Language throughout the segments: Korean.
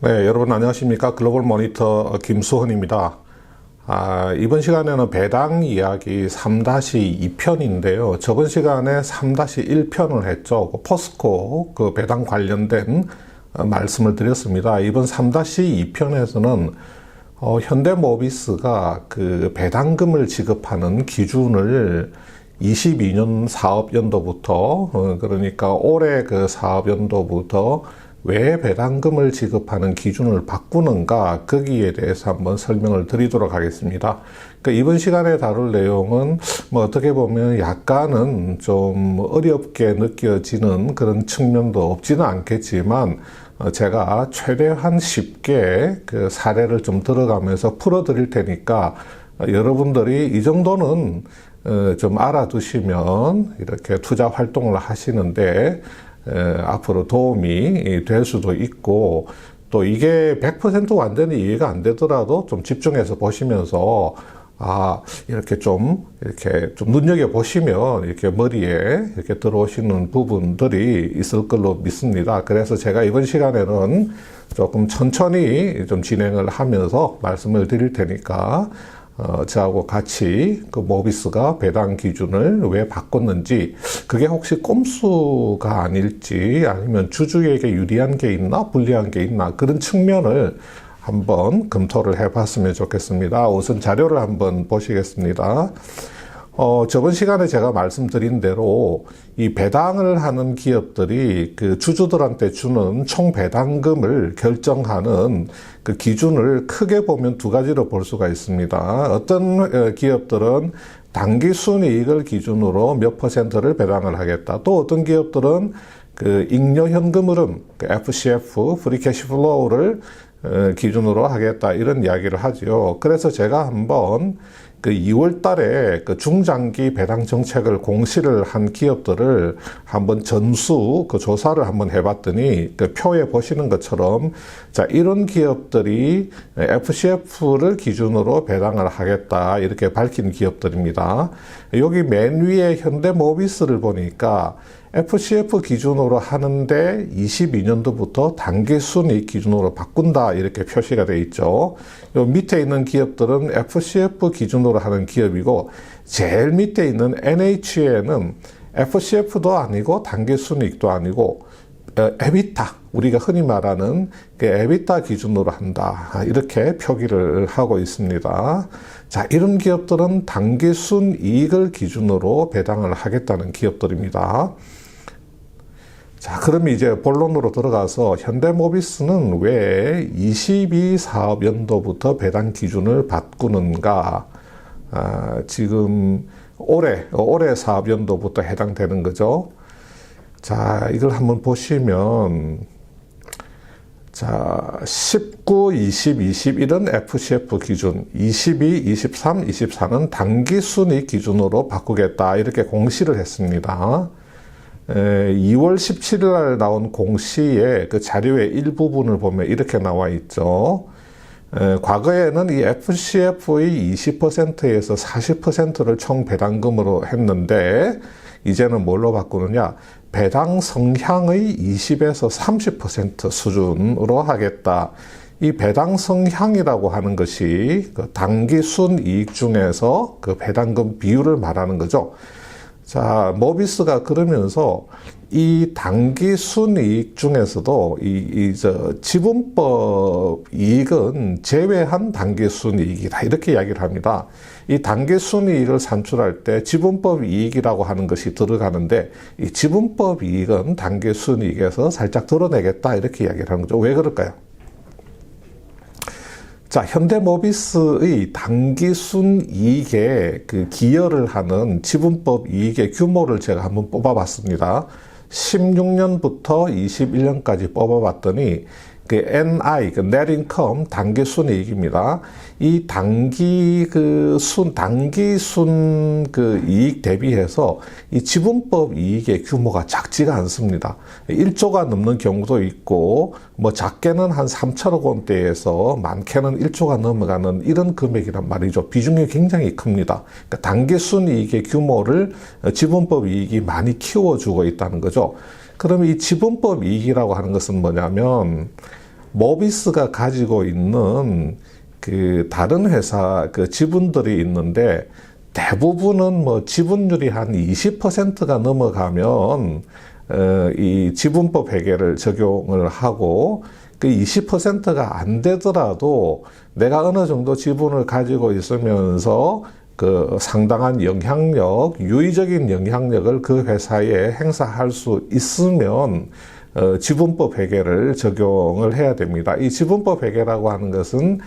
네, 여러분 안녕하십니까? 글로벌 모니터 김수헌입니다. 이번 시간에는 배당 이야기 3-2편인데요. 저번 시간에 3-1편을 했죠. 포스코 배당 관련된 말씀을 드렸습니다. 이번 3-2편에서는 현대모비스가 배당금을 지급하는 기준을 22년 사업연도부터 그러니까 올해 사업연도부터 왜 배당금을 지급하는 기준을 바꾸는가, 거기에 대해서 한번 설명을 드리도록 하겠습니다. 그러니까 이번 시간에 다룰 내용은 어떻게 보면 약간은 좀 어렵게 느껴지는 그런 측면도 없지는 않겠지만, 제가 최대한 쉽게 사례를 좀 들어가면서 풀어드릴 테니까 여러분들이 이 정도는 좀 알아두시면 이렇게 투자 활동을 하시는데 앞으로 도움이 될 수도 있고, 또 이게 100% 완전히 이해가 안 되더라도 좀 집중해서 보시면서 이렇게 좀 눈여겨 보시면 이렇게 머리에 이렇게 들어오시는 부분들이 있을 걸로 믿습니다. 그래서 제가 이번 시간에는 조금 천천히 좀 진행을 하면서 말씀을 드릴 테니까 저하고 같이 모비스가 배당 기준을 왜 바꿨는지, 그게 혹시 꼼수가 아닐지, 아니면 주주에게 유리한 게 있나 불리한 게 있나, 그런 측면을 한번 검토를 해봤으면 좋겠습니다. 우선 자료를 한번 보시겠습니다. 저번 시간에 제가 말씀드린 대로 이 배당을 하는 기업들이 주주들한테 주는 총 배당금을 결정하는 기준을 크게 보면 두 가지로 볼 수가 있습니다. 어떤 기업들은 당기 순이익을 기준으로 몇 %를 배당을 하겠다. 또 어떤 기업들은 잉여 현금 흐름, FCF, 프리 캐시 플로우를 기준으로 하겠다, 이런 이야기를 하죠. 그래서 제가 한번 2월 달에 중장기 배당 정책을 공시를 한 기업들을 한번 전수 조사를 한번 해봤더니, 표에 보시는 것처럼, 자, 이런 기업들이 FCF를 기준으로 배당을 하겠다, 이렇게 밝힌 기업들입니다. 여기 맨 위에 현대모비스를 보니까 FCF 기준으로 하는데 22년도부터 당기순이익 기준으로 바꾼다, 이렇게 표시가 되어 있죠. 요 밑에 있는 기업들은 FCF 기준으로 하는 기업이고, 제일 밑에 있는 NH에는 FCF도 아니고 당기순이익도 아니고 에비타, 우리가 흔히 말하는 에비타 기준으로 한다, 이렇게 표기를 하고 있습니다. 자, 이런 기업들은 당기순이익을 기준으로 배당을 하겠다는 기업들입니다. 자, 그럼 이제 본론으로 들어가서 현대모비스는 왜 22사업연도부터 배당 기준을 바꾸는가? 지금 올해 사업연도부터 해당되는 거죠. 자, 이걸 한번 보시면, 자, 19, 20, 21은 FCF 기준, 22, 23, 24는 당기순이익 기준으로 바꾸겠다, 이렇게 공시를 했습니다. 2월 17일 날 나온 공시의 자료의 일부분을 보면 이렇게 나와 있죠. 과거에는 이 FCF의 20%에서 40%를 총 배당금으로 했는데, 이제는 뭘로 바꾸느냐? 배당 성향의 20에서 30% 수준으로 하겠다. 이 배당 성향이라고 하는 것이 당기 순이익 중에서 배당금 비율을 말하는 거죠. 자, 모비스가 그러면서 이 당기 순이익 중에서도 지분법 이익은 제외한 당기 순이익이다, 이렇게 이야기를 합니다. 이 당기 순이익을 산출할 때 지분법 이익이라고 하는 것이 들어가는데, 이 지분법 이익은 당기 순이익에서 살짝 덜어내겠다, 이렇게 이야기를 하는 거죠. 왜 그럴까요? 자, 현대모비스의 당기순이익에 기여를 하는 지분법 이익의 규모를 제가 한번 뽑아봤습니다. 16년부터 21년까지 뽑아봤더니 NI, Net Income, 당기순이익입니다. 이 당기순 이익 대비해서 이 지분법 이익의 규모가 작지가 않습니다. 1조가 넘는 경우도 있고, 작게는 한 3천억 원대에서 많게는 1조가 넘어가는 이런 금액이란 말이죠. 비중이 굉장히 큽니다. 그러니까 당기순이익의 규모를 지분법 이익이 많이 키워주고 있다는 거죠. 그러면 이 지분법 이익이라고 하는 것은 뭐냐면, 모비스가 가지고 있는 그 다른 회사 그 지분들이 있는데 대부분은 뭐 지분율이 한 20%가 넘어가면 이 지분법 회계를 적용을 하고 그 20%가 안 되더라도 내가 어느 정도 지분을 가지고 있으면서 그 상당한 영향력, 유의적인 영향력을 그 회사에 행사할 수 있으면 지분법 회계를 적용을 해야 됩니다. 이 지분법 회계라고 하는 것은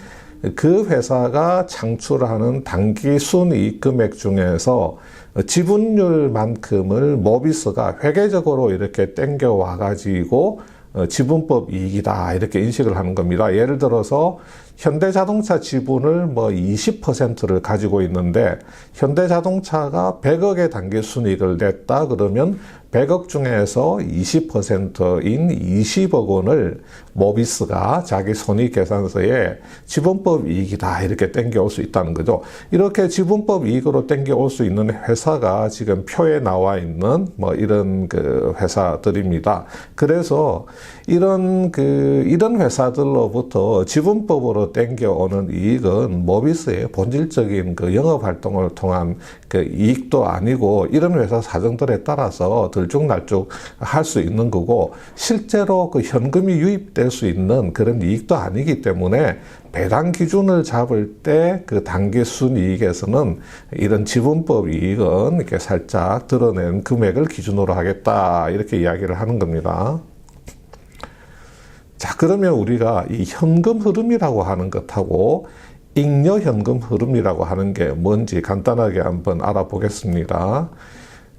그 회사가 창출하는 당기 순이익 금액 중에서 지분율만큼을 모비스가 회계적으로 이렇게 땡겨와 가지고 지분법 이익이다 이렇게 인식을 하는 겁니다. 예를 들어서 현대자동차 지분을 뭐 20%를 가지고 있는데 현대자동차가 100억의 당기순이익을 냈다 그러면 100억 중에서 20%인 20억 원을 모비스가 자기 손익계산서에 지분법 이익이다 이렇게 땡겨올 수 있다는 거죠. 이렇게 지분법 이익으로 땡겨올 수 있는 회사가 지금 표에 나와 있는 뭐 이런 그 회사들입니다. 그래서 이런 회사들로부터 지분법으로 땡겨오는 이익은 모비스의 본질적인 그 영업 활동을 통한 그 이익도 아니고 이런 회사 사정들에 따라서 들쭉날쭉 할 수 있는 거고 실제로 그 현금이 유입될 수 있는 그런 이익도 아니기 때문에 배당 기준을 잡을 때 그 당기 순이익에서는 이런 지분법 이익은 이렇게 살짝 드러낸 금액을 기준으로 하겠다 이렇게 이야기를 하는 겁니다. 자, 그러면 우리가 이 현금 흐름이라고 하는 것하고 잉여 현금 흐름이라고 하는 게 뭔지 간단하게 한번 알아보겠습니다.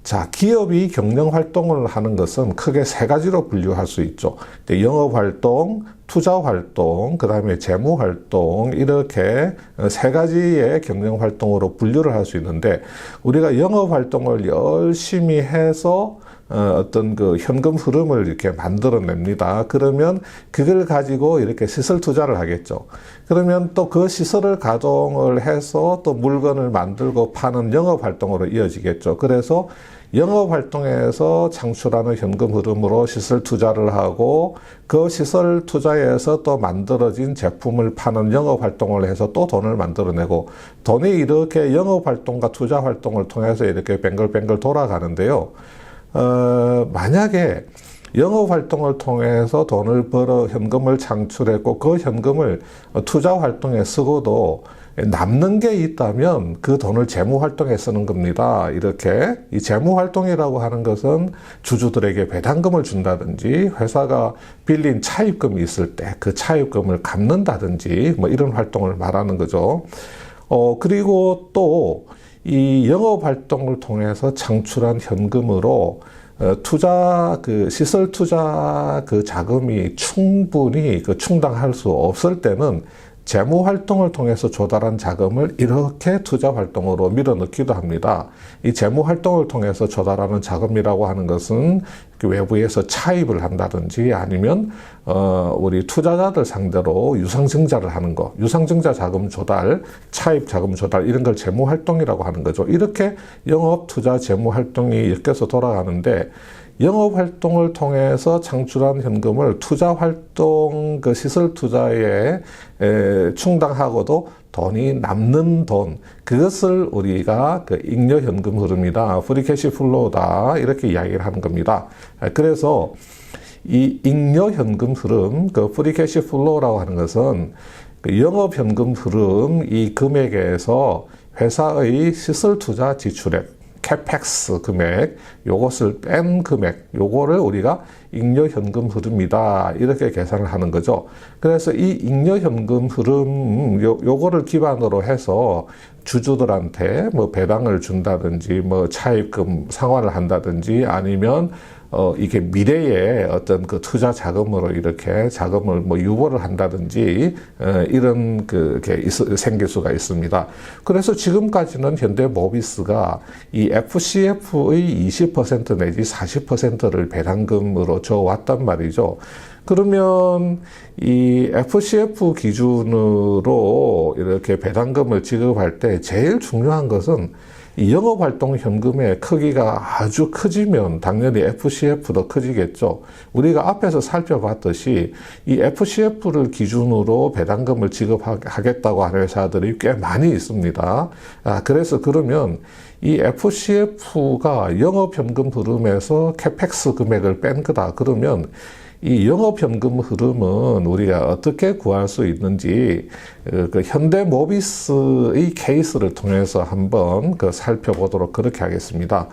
자, 기업이 경영 활동을 하는 것은 크게 세 가지로 분류할 수 있죠. 영업 활동, 투자 활동, 그 다음에 재무 활동, 이렇게 세 가지의 경영 활동으로 분류를 할 수 있는데, 우리가 영업 활동을 열심히 해서 어떤 그 현금 흐름을 이렇게 만들어냅니다. 그러면 그걸 가지고 이렇게 시설 투자를 하겠죠. 그러면 또 그 시설을 가동을 해서 또 물건을 만들고 파는 영업 활동으로 이어지겠죠. 그래서 영업 활동에서 창출하는 현금 흐름으로 시설 투자를 하고 그 시설 투자에서 또 만들어진 제품을 파는 영업 활동을 해서 또 돈을 만들어내고 돈이 이렇게 영업 활동과 투자 활동을 통해서 이렇게 뱅글뱅글 돌아가는데요. 만약에 영업 활동을 통해서 돈을 벌어 현금을 창출했고 그 현금을 투자 활동에 쓰고도 남는 게 있다면 그 돈을 재무 활동에 쓰는 겁니다. 이렇게 이 재무 활동이라고 하는 것은 주주들에게 배당금을 준다든지 회사가 빌린 차입금이 있을 때 그 차입금을 갚는다든지 뭐 이런 활동을 말하는 거죠. 그리고 또 이 영업 활동을 통해서 창출한 현금으로 투자 시설 투자 자금이 충분히 충당할 수 없을 때는 재무 활동을 통해서 조달한 자금을 이렇게 투자 활동으로 밀어넣기도 합니다. 이 재무 활동을 통해서 조달하는 자금이라고 하는 것은 외부에서 차입을 한다든지 아니면 우리 투자자들 상대로 유상증자를 하는 거, 유상증자 자금 조달, 차입 자금 조달 이런 걸 재무 활동이라고 하는 거죠. 이렇게 영업, 투자, 재무 활동이 엮여서 돌아가는데 영업 활동을 통해서 창출한 현금을 투자 활동 시설 투자에 충당하고도 돈이 남는 돈, 그것을 우리가 잉여 현금 흐름이다, 프리캐시 플로우다 이렇게 이야기를 하는 겁니다. 그래서 이 잉여 현금 흐름, 프리캐시 플로우라고 하는 것은 영업 현금 흐름 이 금액에서 회사의 시설 투자 지출액 캐펙스 금액, 요것을 뺀 금액, 요거를 우리가 잉여 현금 흐름이다 이렇게 계산을 하는 거죠. 그래서 이 잉여 현금 흐름 요거를 기반으로 해서 주주들한테 뭐 배당을 준다든지 뭐 차입금 상환을 한다든지 아니면 이게 미래에 어떤 투자 자금으로 이렇게 자금을 뭐 유보를 한다든지 이런 게 생길 수가 있습니다. 그래서 지금까지는 현대모비스가 이 FCF의 20% 내지 40%를 배당금으로 줘왔단 말이죠. 그러면 이 FCF 기준으로 이렇게 배당금을 지급할 때 제일 중요한 것은 이 영업활동 현금의 크기가 아주 커지면 당연히 FCF도 커지겠죠. 우리가 앞에서 살펴봤듯이 이 FCF를 기준으로 배당금을 지급하겠다고 하는 회사들이 꽤 많이 있습니다. 그래서 그러면 이 FCF가 영업현금 흐름에서 캐펙스 금액을 뺀 거다. 그러면 이 영업현금 흐름은 우리가 어떻게 구할 수 있는지 그 현대모비스의 케이스를 통해서 한번 살펴보도록 그렇게 하겠습니다.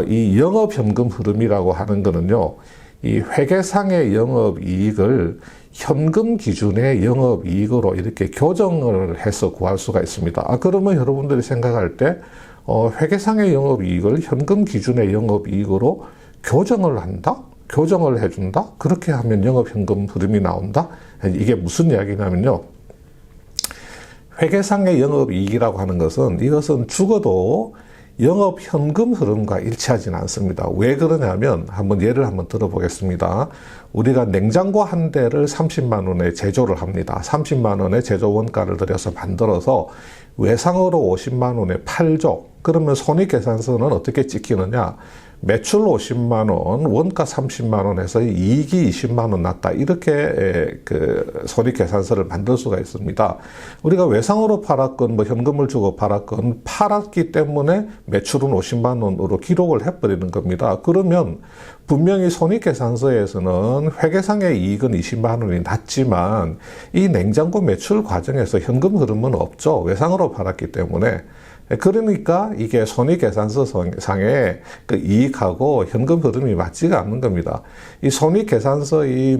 이 영업현금 흐름이라고 하는 거는요, 이 회계상의 영업이익을 현금 기준의 영업이익으로 이렇게 교정을 해서 구할 수가 있습니다. 그러면 여러분들이 생각할 때 회계상의 영업이익을 현금 기준의 영업이익으로 교정을 한다? 교정을 해준다? 그렇게 하면 영업현금 흐름이 나온다? 이게 무슨 이야기냐면요. 회계상의 영업이익이라고 하는 것은 이것은 죽어도 영업현금 흐름과 일치하지는 않습니다. 왜 그러냐면 예를 한번 들어보겠습니다. 우리가 냉장고 한 대를 30만 원에 제조를 합니다. 30만 원의 제조 원가를 들여서 만들어서 외상으로 50만 원에 팔죠. 그러면 손익계산서는 어떻게 찍히느냐? 매출 50만 원, 원가 30만 원에서 이익이 20만 원 났다. 이렇게 손익계산서를 만들 수가 있습니다. 우리가 외상으로 팔았건 현금을 주고 팔았건 팔았기 때문에 매출은 50만 원으로 기록을 해버리는 겁니다. 그러면 분명히 손익계산서에서는 회계상의 이익은 20만 원이 났지만 이 냉장고 매출 과정에서 현금 흐름은 없죠. 외상으로 팔았기 때문에. 그러니까 이게 손익계산서상의 이익하고 현금 흐름이 맞지가 않는 겁니다. 이 손익계산서의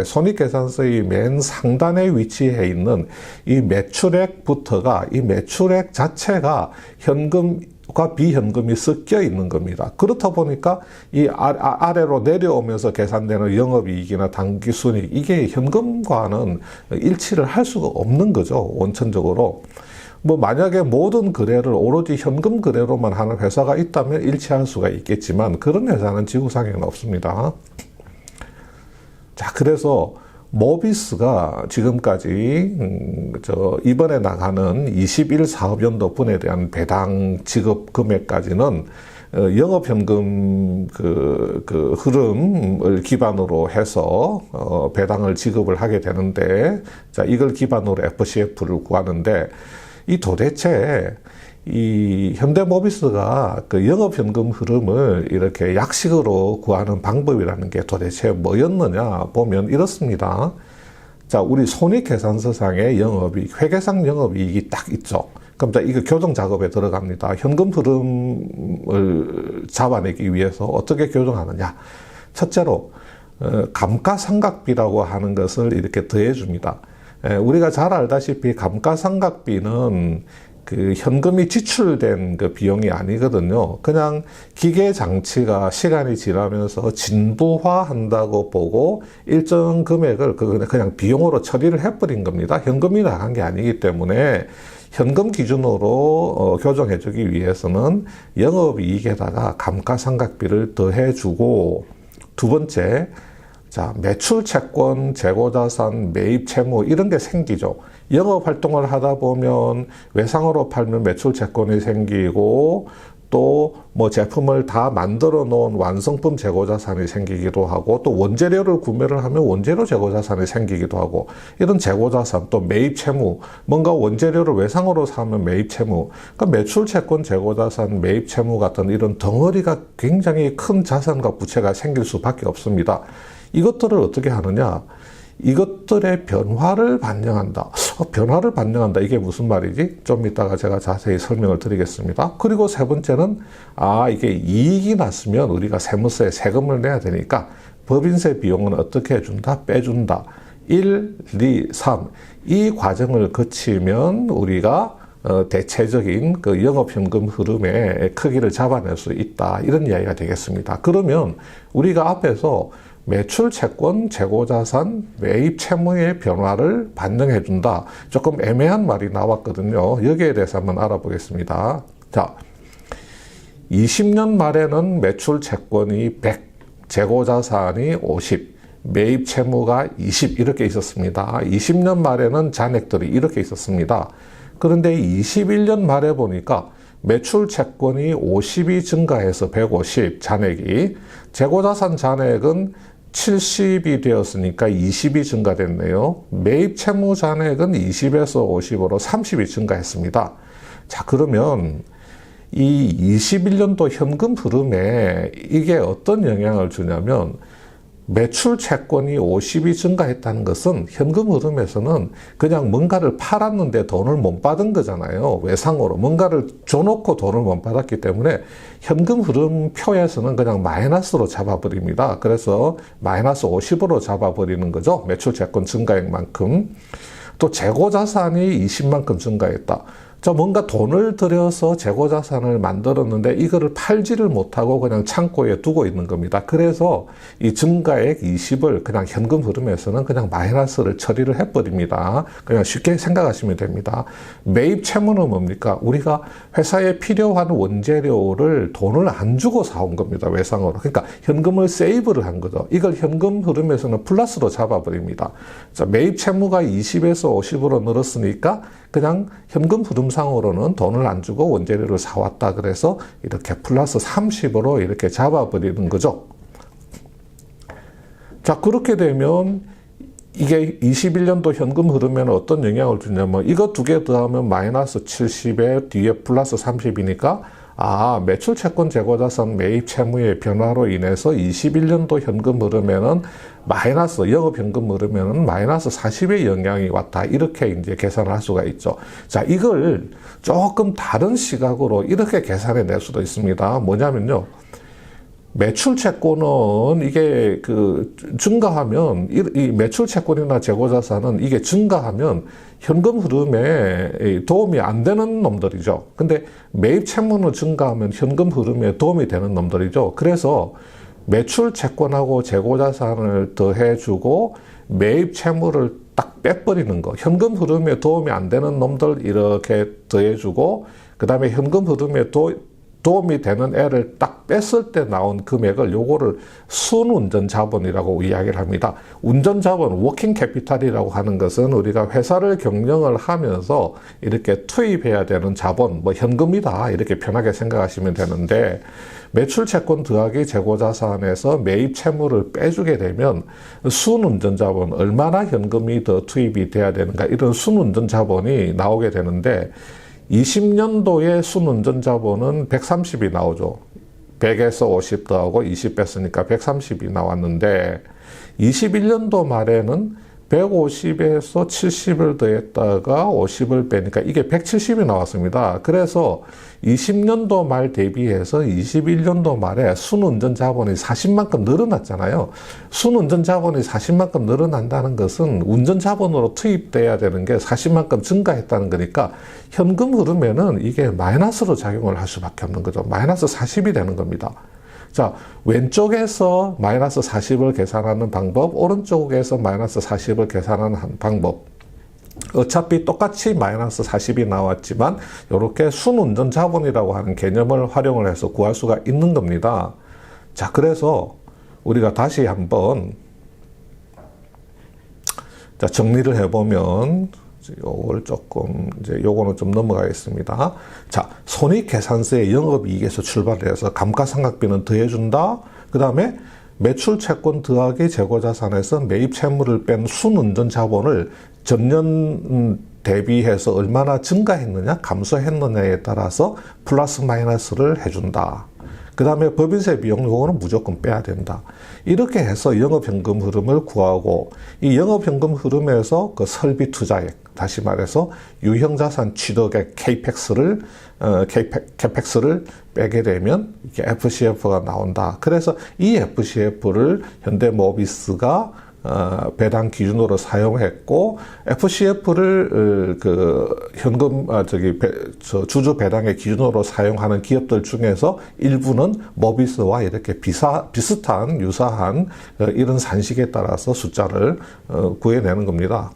손익계산서의 맨 상단에 위치해 있는 이 매출액부터가 이 매출액 자체가 현금과 비현금이 섞여 있는 겁니다. 그렇다 보니까 이 아래로 내려오면서 계산되는 영업이익이나 당기순이익, 이게 현금과는 일치를 할 수가 없는 거죠. 원천적으로. 만약에 모든 거래를 오로지 현금 거래로만 하는 회사가 있다면 일치할 수가 있겠지만 그런 회사는 지구상에는 없습니다. 자, 그래서 모비스가 지금까지 이번에 나가는 21사업연도 분에 대한 배당 지급 금액까지는 영업현금 흐름을 기반으로 해서 배당을 지급을 하게 되는데, 자, 이걸 기반으로 FCF를 구하는데, 이 도대체 이 현대모비스가 영업현금 흐름을 이렇게 약식으로 구하는 방법이라는 게 도대체 뭐였느냐 보면 이렇습니다. 자, 우리 손익계산서상의 영업이익, 회계상 영업이익이 딱 있죠. 그럼 자, 이거 교정 작업에 들어갑니다. 현금 흐름을 잡아내기 위해서 어떻게 교정하느냐? 첫째로 감가상각비라고 하는 것을 이렇게 더해줍니다. 우리가 잘 알다시피 감가상각비는 현금이 지출된 비용이 아니거든요. 그냥 기계 장치가 시간이 지나면서 진부화한다고 보고 일정 금액을 그냥 비용으로 처리를 해버린 겁니다. 현금이 나간 게 아니기 때문에 현금 기준으로 교정해주기 위해서는 영업이익에다가 감가상각비를 더해주고, 두 번째, 자, 매출 채권, 재고자산, 매입 채무 이런 게 생기죠. 영업 활동을 하다 보면 외상으로 팔면 매출 채권이 생기고 또 제품을 다 만들어 놓은 완성품 재고자산이 생기기도 하고 또 원재료를 구매를 하면 원재료 재고자산이 생기기도 하고 이런 재고자산 또 매입 채무, 뭔가 원재료를 외상으로 사면 매입 채무, 그러니까 매출 채권, 재고자산, 매입 채무 같은 이런 덩어리가 굉장히 큰 자산과 부채가 생길 수밖에 없습니다. 이것들을 어떻게 하느냐? 이것들의 변화를 반영한다. 변화를 반영한다. 이게 무슨 말이지? 좀 이따가 제가 자세히 설명을 드리겠습니다. 그리고 세 번째는, 이게 이익이 났으면 우리가 세무서에 세금을 내야 되니까 법인세 비용은 어떻게 해준다? 빼준다. 1, 2, 3. 이 과정을 거치면 우리가 대체적인 영업현금 흐름의 크기를 잡아낼 수 있다. 이런 이야기가 되겠습니다. 그러면 우리가 앞에서 매출 채권, 재고자산, 매입 채무의 변화를 반영해준다. 조금 애매한 말이 나왔거든요. 여기에 대해서 한번 알아보겠습니다. 자, 20년 말에는 매출 채권이 100, 재고자산이 50, 매입 채무가 20 이렇게 있었습니다. 20년 말에는 잔액들이 이렇게 있었습니다. 그런데 21년 말에 보니까 매출 채권이 50이 증가해서 150 잔액이, 재고자산 잔액은 70이 되었으니까 20이 증가됐네요. 매입 채무 잔액은 20에서 50으로 30이 증가했습니다. 자, 그러면 이 21년도 현금 흐름에 이게 어떤 영향을 주냐면, 매출 채권이 50이 증가했다는 것은 현금 흐름에서는 그냥 뭔가를 팔았는데 돈을 못 받은 거잖아요. 외상으로 뭔가를 줘놓고 돈을 못 받았기 때문에 현금 흐름표에서는 그냥 마이너스로 잡아버립니다. 그래서 마이너스 50으로 잡아버리는 거죠. 매출 채권 증가액만큼. 또 재고자산이 20만큼 증가했다. 뭔가 돈을 들여서 재고자산을 만들었는데 이거를 팔지를 못하고 그냥 창고에 두고 있는 겁니다. 그래서 이 증가액 20을 그냥 현금 흐름에서는 그냥 마이너스를 처리를 해버립니다. 그냥 쉽게 생각하시면 됩니다. 매입 채무는 뭡니까? 우리가 회사에 필요한 원재료를 돈을 안 주고 사온 겁니다. 외상으로. 그러니까 현금을 세이브를 한 거죠. 이걸 현금 흐름에서는 플러스로 잡아버립니다. 자, 매입 채무가 20에서 50으로 늘었으니까 그냥 현금 흐름상으로는 돈을 안 주고 원재료를 사왔다. 그래서 이렇게 플러스 30으로 이렇게 잡아버리는 거죠. 자, 그렇게 되면 이게 21년도 현금 흐름에는 어떤 영향을 주냐면, 이거 두 개 더하면 마이너스 70에 뒤에 플러스 30이니까 매출 채권 재고자산 매입 채무의 변화로 인해서 21년도 현금 흐름에는 마이너스, 영업 현금 흐름에는 마이너스 40의 영향이 왔다. 이렇게 이제 계산을 할 수가 있죠. 자, 이걸 조금 다른 시각으로 이렇게 계산해 낼 수도 있습니다. 뭐냐면요. 매출 채권은 이게 증가하면, 이 매출 채권이나 재고자산은 이게 증가하면 현금 흐름에 도움이 안 되는 놈들이죠. 근데 매입 채무는 증가하면 현금 흐름에 도움이 되는 놈들이죠. 그래서 매출 채권하고 재고자산을 더해주고 매입 채무를 딱 빼버리는 거. 현금 흐름에 도움이 안 되는 놈들 이렇게 더해주고, 그 다음에 현금 흐름에 도움이 되는 애를 딱 뺐을 때 나온 금액을, 요거를 순운전 자본이라고 이야기를 합니다. 운전 자본, 워킹 캐피탈이라고 하는 것은 우리가 회사를 경영을 하면서 이렇게 투입해야 되는 자본, 현금이다. 이렇게 편하게 생각하시면 되는데, 매출 채권 더하기 재고자산에서 매입 채무를 빼주게 되면 순운전 자본, 얼마나 현금이 더 투입이 돼야 되는가, 이런 순운전 자본이 나오게 되는데, 20년도에 순운전 자본은 130이 나오죠. 100에서 50 더하고 20 뺐으니까 130이 나왔는데, 21년도 말에는 150에서 70을 더했다가 50을 빼니까 이게 170이 나왔습니다. 그래서 20년도 말 대비해서 21년도 말에 순운전 자본이 40만큼 늘어났잖아요. 순운전 자본이 40만큼 늘어난다는 것은 운전 자본으로 투입돼야 되는 게 40만큼 증가했다는 거니까 현금 흐름에는 이게 마이너스로 작용을 할 수밖에 없는 거죠. 마이너스 40이 되는 겁니다. 자, 왼쪽에서 마이너스 40을 계산하는 방법, 오른쪽에서 마이너스 40을 계산하는 방법. 어차피 똑같이 마이너스 40이 나왔지만 이렇게 순운전 자본이라고 하는 개념을 활용을 해서 구할 수가 있는 겁니다. 자, 그래서 우리가 다시 한번 정리를 해보면, 요걸 조금, 요거는 좀 넘어가겠습니다. 자, 손익계산서의 영업이익에서 출발을 해서 감가상각비는 더해준다. 그 다음에 매출 채권 더하기 재고자산에서 매입 채무를 뺀 순운전 자본을 전년 대비해서 얼마나 증가했느냐, 감소했느냐에 따라서 플러스 마이너스를 해준다. 그 다음에 법인세 비용, 요거는 무조건 빼야 된다. 이렇게 해서 영업현금 흐름을 구하고, 이 영업현금 흐름에서 그 설비 투자액, 다시 말해서 유형자산 취득액 CAPEX를 빼게 되면 이게 FCF가 나온다. 그래서 이 FCF를 현대모비스가 배당 기준으로 사용했고, FCF를 현금 주주 배당의 기준으로 사용하는 기업들 중에서 일부는 모비스와 이렇게 비슷한 유사한 이런 산식에 따라서 숫자를 구해내는 겁니다.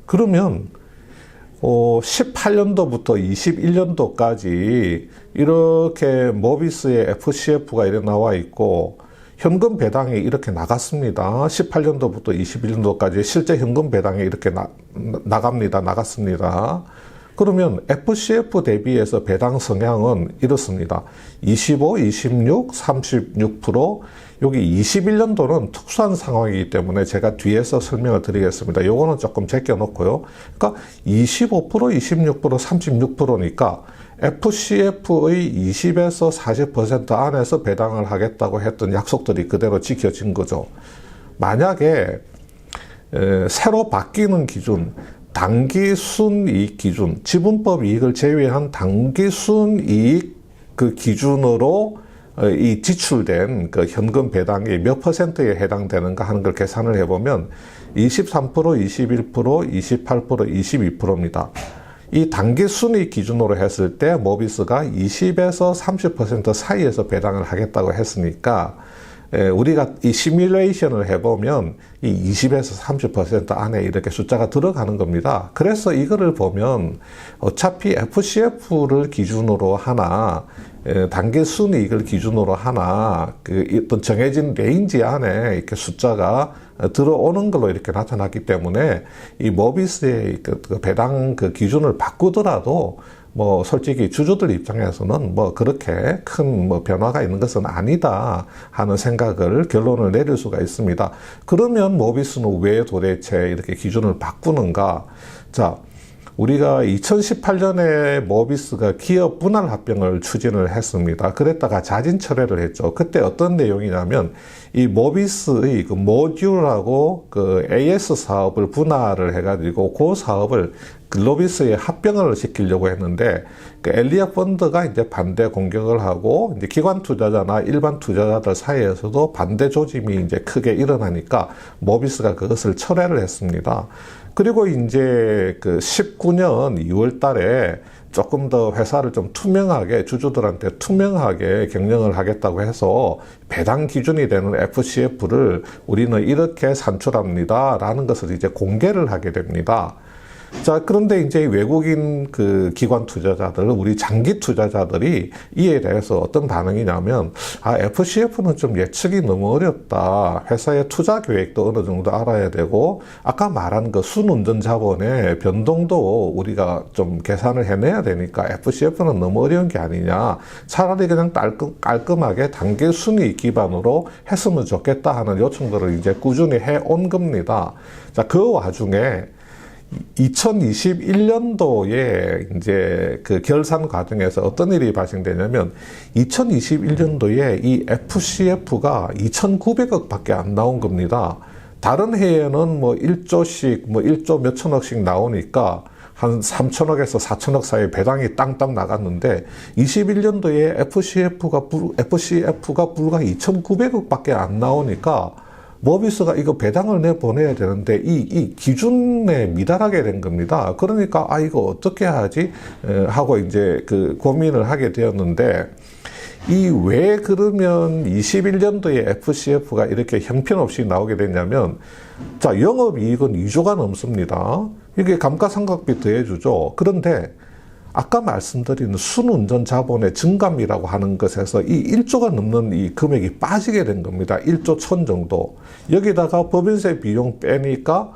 그러면 18년도부터 21년도까지 이렇게 모비스의 FCF가 이렇게 나와 있고, 현금 배당이 이렇게 나갔습니다. 18년도부터 21년도까지 실제 현금 배당이 이렇게 나갔습니다. 그러면 FCF 대비해서 배당 성향은 이렇습니다. 25, 26, 36%. 여기 21년도는 특수한 상황이기 때문에 제가 뒤에서 설명을 드리겠습니다. 요거는 조금 제껴놓고요. 그러니까 25%, 26%, 36%니까 FCF의 20에서 40% 안에서 배당을 하겠다고 했던 약속들이 그대로 지켜진 거죠. 만약에 새로 바뀌는 기준, 단기 순이익 기준, 지분법 이익을 제외한 단기 순이익 그 기준으로 이 지출된 그 현금 배당이 몇 퍼센트에 해당되는가 하는 걸 계산을 해보면 23%, 21%, 28%, 22%입니다. 이 단기 순이익 기준으로 했을 때 모비스가 20에서 30% 사이에서 배당을 하겠다고 했으니까 우리가 이 시뮬레이션을 해보면 이 20에서 30% 안에 이렇게 숫자가 들어가는 겁니다. 그래서 이거를 보면 어차피 FCF를 기준으로 하나 단기 순이익을 기준으로 하나 그 어떤 정해진 레인지 안에 이렇게 숫자가 들어오는 걸로 이렇게 나타났기 때문에 이 모비스의 그 배당 그 기준을 바꾸더라도 뭐 솔직히 주주들 입장에서는 뭐 그렇게 큰 뭐 변화가 있는 것은 아니다 하는 생각을 결론을 내릴 수가 있습니다. 그러면 모비스는 왜 도대체 이렇게 기준을 바꾸는가? 자, 우리가 2018년에 모비스가 기업 분할 합병을 추진을 했습니다. 그랬다가 자진 철회를 했죠. 그때 어떤 내용이냐면 이 모비스의 그 모듈하고 그 AS 사업을 분할을 해가지고 그 사업을 글로비스에 합병을 시키려고 했는데 그 엘리엇 펀드가 이제 반대 공격을 하고 이제 기관 투자자나 일반 투자자들 사이에서도 반대 조짐이 이제 크게 일어나니까 모비스가 그것을 철회를 했습니다. 그리고 이제 그 19년 2월 달에 조금 더 회사를 좀 투명하게 주주들한테 투명하게 경영을 하겠다고 해서 배당 기준이 되는 FCF를 우리는 이렇게 산출합니다 라는 것을 이제 공개를 하게 됩니다. 자, 그런데 이제 외국인 그 기관 투자자들, 우리 장기 투자자들이 이에 대해서 어떤 반응이냐면, FCF는 좀 예측이 너무 어렵다. 회사의 투자 계획도 어느 정도 알아야 되고, 아까 말한 그 순운전 자본의 변동도 우리가 좀 계산을 해내야 되니까 FCF는 너무 어려운 게 아니냐. 차라리 그냥 깔끔하게 단기 순이익 기반으로 했으면 좋겠다 하는 요청들을 이제 꾸준히 해온 겁니다. 자, 그 와중에 2021년도에 이제 그 결산 과정에서 어떤 일이 발생되냐면 2021년도에 이 FCF가 2,900억 밖에 안 나온 겁니다. 다른 해에는 뭐 1조씩 뭐 1조 몇천억씩 나오니까 한 3천억에서 4천억 사이 배당이 땅땅 나갔는데 21년도에 FCF가 불과 2,900억 밖에 안 나오니까 모비스가 이거 배당을 내보내야 되는데 이 기준에 미달하게 된 겁니다. 그러니까 이거 어떻게 하지 하고 이제 그 고민을 하게 되었는데 이 왜 그러면 21년도에 FCF가 이렇게 형편없이 나오게 됐냐면 자, 영업이익은 2조가 넘습니다. 이게 감가상각비 더해주죠. 그런데 아까 말씀드린 순운전 자본의 증감이라고 하는 것에서 이 1조가 넘는 이 금액이 빠지게 된 겁니다. 1조 1천 정도. 여기다가 법인세 비용 빼니까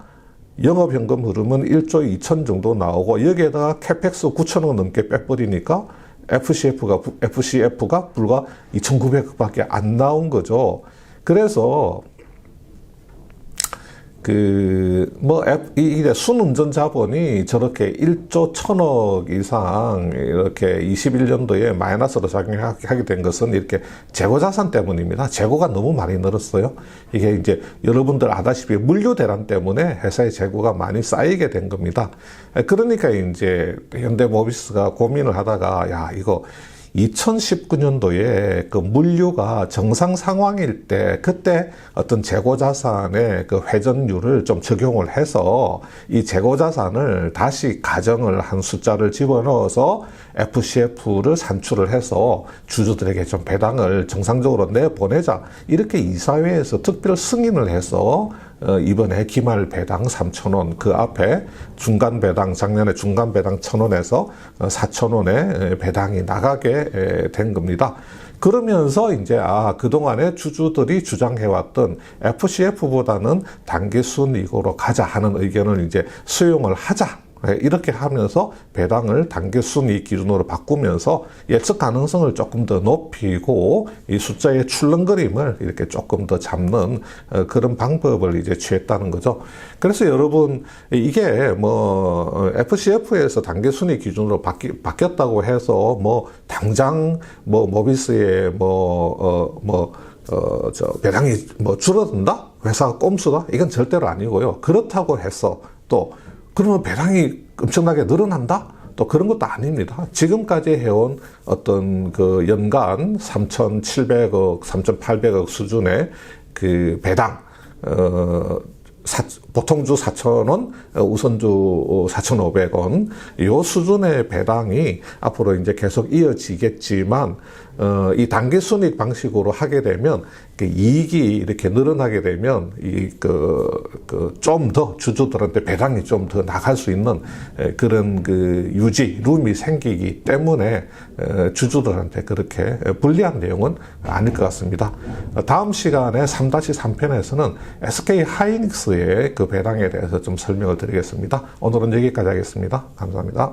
영업현금 흐름은 1조 2천 정도 나오고 여기에다가 캐펙스 9천억 넘게 빼버리니까 FCF가 불과 2,900억밖에 안 나온 거죠. 그래서 이게 순운전 자본이 저렇게 1조 1천억 이상 이렇게 21년도에 마이너스로 작용하게 된 것은 이렇게 재고자산 때문입니다. 재고가 너무 많이 늘었어요. 이게 이제 여러분들 아다시피 물류 대란 때문에 회사의 재고가 많이 쌓이게 된 겁니다. 그러니까 이제 현대모비스가 고민을 하다가 이거 2019년도에 그 물류가 정상 상황일 때 그때 어떤 재고자산의 그 회전율을 좀 적용을 해서 이 재고자산을 다시 가정을 한 숫자를 집어넣어서 FCF를 산출을 해서 주주들에게 좀 배당을 정상적으로 내보내자 이렇게 이사회에서 특별 승인을 해서 이번에 기말 배당 3,000원 그 앞에 중간 배당 작년에 중간 배당 1,000원에서 4,000원의 배당이 나가게 된 겁니다. 그러면서 이제 그동안에 주주들이 주장해왔던 FCF보다는 단기 순이익으로 가자 하는 의견을 이제 수용을 하자 이렇게 하면서 배당을 단기 순이익 기준으로 바꾸면서 예측 가능성을 조금 더 높이고 이 숫자의 출렁거림을 이렇게 조금 더 잡는 그런 방법을 이제 취했다는 거죠. 그래서 여러분 이게 뭐 FCF에서 단기 순이익 기준으로 바뀌었다고 해서 뭐 당장 뭐 모비스의 배당이 뭐 줄어든다? 회사가 꼼수다? 이건 절대로 아니고요. 그렇다고 해서 또 그러면 배당이 엄청나게 늘어난다? 또 그런 것도 아닙니다. 지금까지 해온 어떤 그 연간 3,700억, 3,800억 수준의 그 배당, 보통주 4,000원, 우선주 4,500원, 요 수준의 배당이 앞으로 이제 계속 이어지겠지만, 이 단기 순이익 방식으로 하게 되면, 이익이 이렇게 늘어나게 되면, 좀 더 주주들한테 배당이 좀 더 나갈 수 있는 그런 룸이 생기기 때문에 주주들한테 그렇게 불리한 내용은 아닐 것 같습니다. 다음 시간에 3-3편에서는 SK 하이닉스의 그 배당에 대해서 좀 설명을 드리겠습니다. 오늘은 여기까지 하겠습니다. 감사합니다.